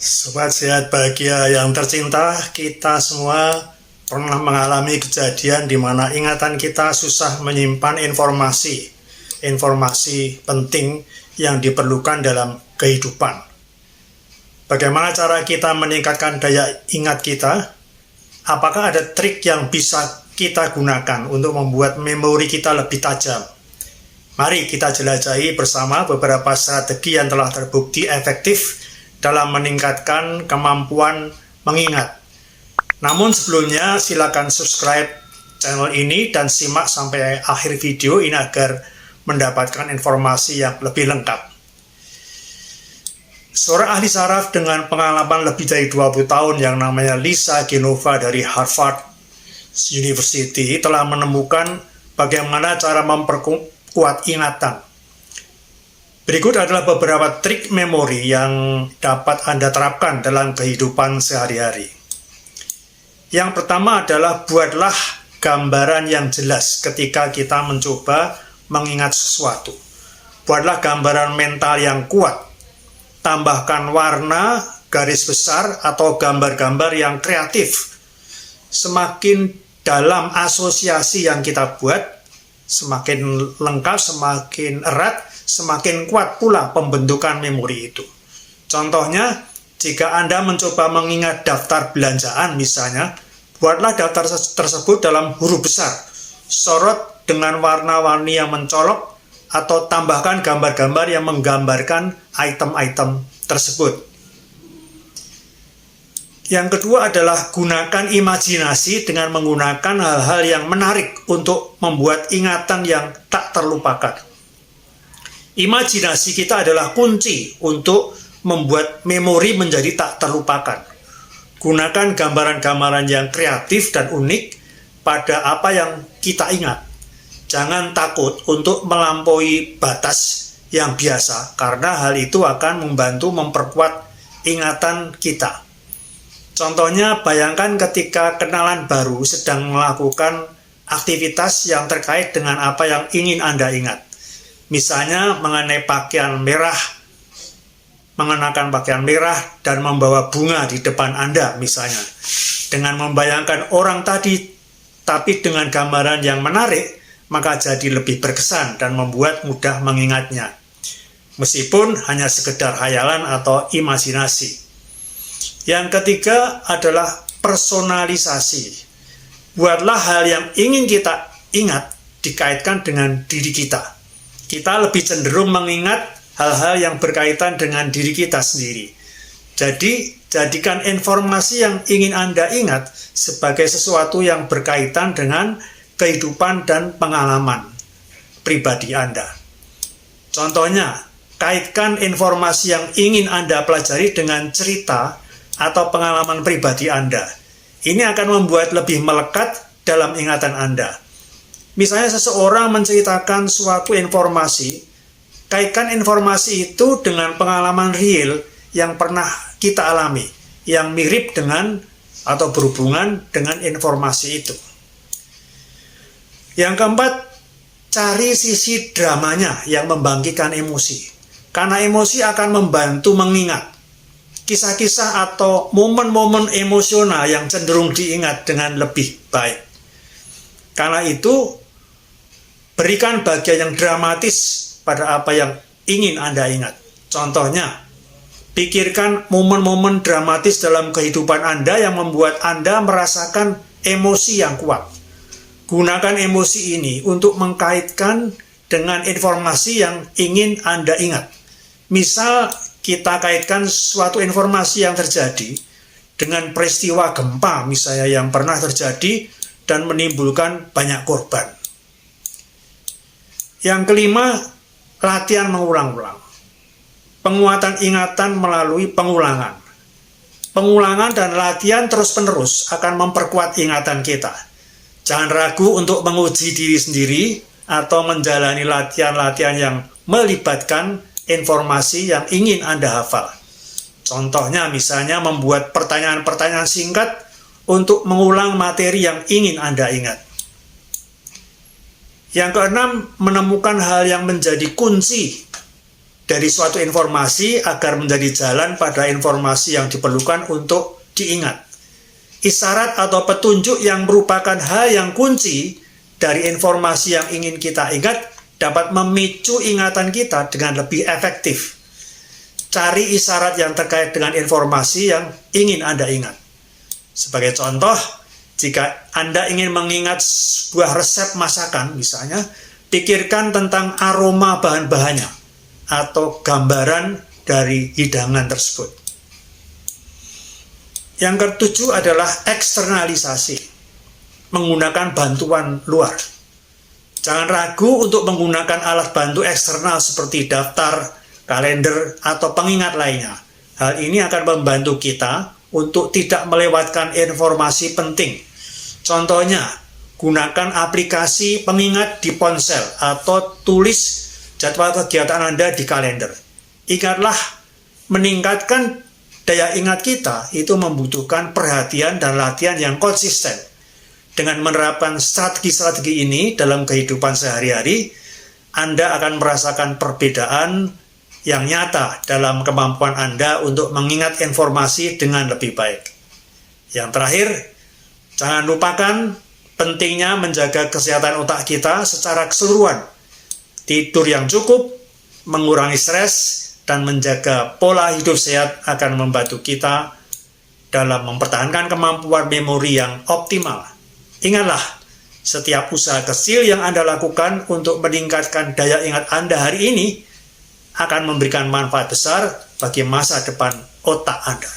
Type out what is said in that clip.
Sobat sehat bahagia yang tercinta, kita semua pernah mengalami kejadian di mana ingatan kita susah menyimpan informasi penting yang diperlukan dalam kehidupan. Bagaimana cara kita meningkatkan daya ingat kita? Apakah ada trik yang bisa kita gunakan untuk membuat memori kita lebih tajam? Mari kita jelajahi bersama beberapa strategi yang telah terbukti efektif dalam meningkatkan kemampuan mengingat. Namun sebelumnya silakan subscribe channel ini dan simak sampai akhir video ini agar mendapatkan informasi yang lebih lengkap. Seorang ahli saraf dengan pengalaman lebih dari 20 tahun yang namanya Lisa Genova dari Harvard University telah menemukan bagaimana cara memperkuat ingatan. Berikut adalah beberapa trik memori yang dapat Anda terapkan dalam kehidupan sehari-hari. Yang pertama adalah buatlah gambaran yang jelas ketika kita mencoba mengingat sesuatu. Buatlah gambaran mental yang kuat. Tambahkan warna, garis besar, atau gambar-gambar yang kreatif. Semakin dalam asosiasi yang kita buat, semakin lengkap, semakin erat, semakin kuat pula pembentukan memori itu. Contohnya, jika Anda mencoba mengingat daftar belanjaan misalnya, buatlah daftar tersebut dalam huruf besar, sorot dengan warna-warni yang mencolok, atau tambahkan gambar-gambar yang menggambarkan item-item tersebut. Yang kedua adalah gunakan imajinasi dengan menggunakan hal-hal yang menarik untuk membuat ingatan yang tak terlupakan. Imajinasi kita adalah kunci untuk membuat memori menjadi tak terlupakan. Gunakan gambaran-gambaran yang kreatif dan unik pada apa yang kita ingat. Jangan takut untuk melampaui batas yang biasa, karena hal itu akan membantu memperkuat ingatan kita. Contohnya, bayangkan ketika kenalan baru sedang melakukan aktivitas yang terkait dengan apa yang ingin Anda ingat. Misalnya mengenai pakaian merah, mengenakan pakaian merah dan membawa bunga di depan Anda misalnya. Dengan membayangkan orang tadi, tapi dengan gambaran yang menarik, maka jadi lebih berkesan dan membuat mudah mengingatnya. Meskipun hanya sekedar hayalan atau imajinasi. Yang ketiga adalah personalisasi. Buatlah hal yang ingin kita ingat dikaitkan dengan diri kita. Kita lebih cenderung mengingat hal-hal yang berkaitan dengan diri kita sendiri. Jadi, jadikan informasi yang ingin Anda ingat sebagai sesuatu yang berkaitan dengan kehidupan dan pengalaman pribadi Anda. Contohnya, kaitkan informasi yang ingin Anda pelajari dengan cerita atau pengalaman pribadi Anda. Ini akan membuat lebih melekat dalam ingatan Anda. Misalnya seseorang menceritakan suatu informasi, kaitkan informasi itu dengan pengalaman real yang pernah kita alami, yang mirip dengan atau berhubungan dengan informasi itu. Yang keempat, cari sisi dramanya yang membangkitkan emosi. Karena emosi akan membantu mengingat kisah-kisah atau momen-momen emosional yang cenderung diingat dengan lebih baik. Karena itu, berikan bagian yang dramatis pada apa yang ingin Anda ingat. Contohnya, pikirkan momen-momen dramatis dalam kehidupan Anda yang membuat Anda merasakan emosi yang kuat. Gunakan emosi ini untuk mengkaitkan dengan informasi yang ingin Anda ingat. Misal, kita kaitkan suatu informasi yang terjadi dengan peristiwa gempa misalnya yang pernah terjadi dan menimbulkan banyak korban. Yang kelima, latihan mengulang-ulang. Penguatan ingatan melalui pengulangan. Pengulangan dan latihan terus-menerus akan memperkuat ingatan kita. Jangan ragu untuk menguji diri sendiri atau menjalani latihan-latihan yang melibatkan informasi yang ingin Anda hafal. Contohnya misalnya membuat pertanyaan-pertanyaan singkat untuk mengulang materi yang ingin Anda ingat. Yang keenam, menemukan hal yang menjadi kunci dari suatu informasi agar menjadi jalan pada informasi yang diperlukan untuk diingat. Isyarat atau petunjuk yang merupakan hal yang kunci dari informasi yang ingin kita ingat dapat memicu ingatan kita dengan lebih efektif. Cari isyarat yang terkait dengan informasi yang ingin Anda ingat. Sebagai contoh, jika Anda ingin mengingat sebuah resep masakan misalnya, pikirkan tentang aroma bahan-bahannya atau gambaran dari hidangan tersebut. Yang ketujuh adalah eksternalisasi, menggunakan bantuan luar. Jangan ragu untuk menggunakan alat bantu eksternal seperti daftar, kalender, atau pengingat lainnya. Hal ini akan membantu kita untuk tidak melewatkan informasi penting. Contohnya, gunakan aplikasi pengingat di ponsel atau tulis jadwal kegiatan Anda di kalender. Ingatlah, meningkatkan daya ingat kita itu membutuhkan perhatian dan latihan yang konsisten. Dengan menerapkan strategi-strategi ini dalam kehidupan sehari-hari, Anda akan merasakan perbedaan yang nyata dalam kemampuan Anda untuk mengingat informasi dengan lebih baik. Yang terakhir, jangan lupakan pentingnya menjaga kesehatan otak kita secara keseluruhan. Tidur yang cukup, mengurangi stres, dan menjaga pola hidup sehat akan membantu kita dalam mempertahankan kemampuan memori yang optimal. Ingatlah, setiap usaha kecil yang Anda lakukan untuk meningkatkan daya ingat Anda hari ini akan memberikan manfaat besar bagi masa depan otak Anda.